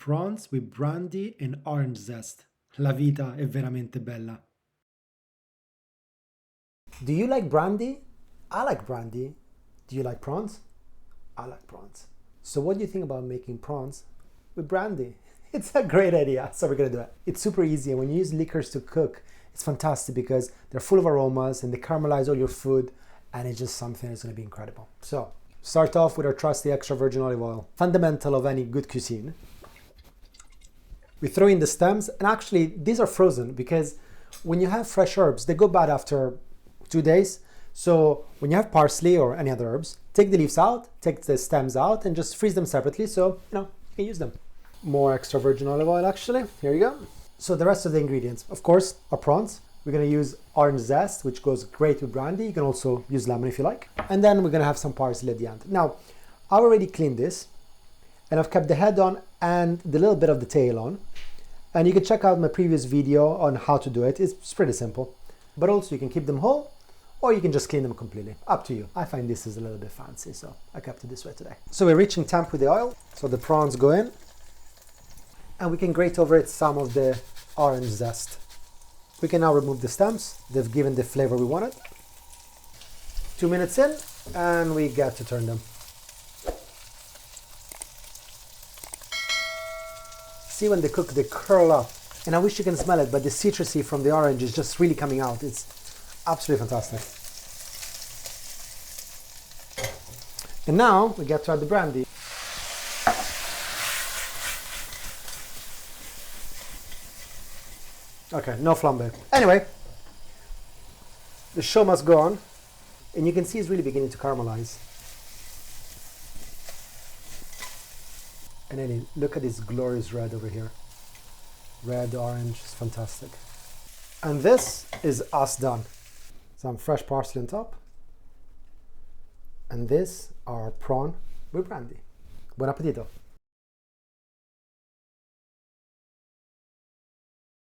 prawns with brandy and orange zest. La vita è veramente bella. Do you like brandy? I like brandy. Do you like prawns? I like prawns. So what do you think about making prawns with brandy? It's a great idea, so we're gonna do it. It's super easy, and when you use liquors to cook, it's fantastic because they're full of aromas and they caramelize all your food, and it's just something that's gonna be incredible. So, start off with our trusty extra virgin olive oil, fundamental of any good cuisine. We throw in the stems, and actually these are frozen because when you have fresh herbs, they go bad after 2 days. So when you have parsley or any other herbs, take the leaves out, take the stems out, and just freeze them separately so you can use them. More extra virgin olive oil actually, here you go. So the rest of the ingredients, of course, are prawns. We're gonna use orange zest, which goes great with brandy. You can also use lemon if you like. And then we're gonna have some parsley at the end. Now, I've already cleaned this, and I've kept the head on and the little bit of the tail on. And you can check out my previous video on how to do it. It's pretty simple. But also you can keep them whole, or you can just clean them completely. Up to you. I find this is a little bit fancy, so I kept it this way today. So we're reaching temp with the oil. So the prawns go in. And we can grate over it some of the orange zest. We can now remove the stems. They've given the flavor we wanted. 2 minutes in, and we get to turn them. See when they cook, they curl up. And I wish you can smell it, but the citrusy from the orange is just really coming out. It's absolutely fantastic. And now we get to add the brandy. Okay, no flambe. Anyway, the show must go on, and you can see it's really beginning to caramelize. And then look at this glorious red over here. Red, orange, it's fantastic. And this is us done. Some fresh parsley on top. And this are prawn with brandy. Buon appetito!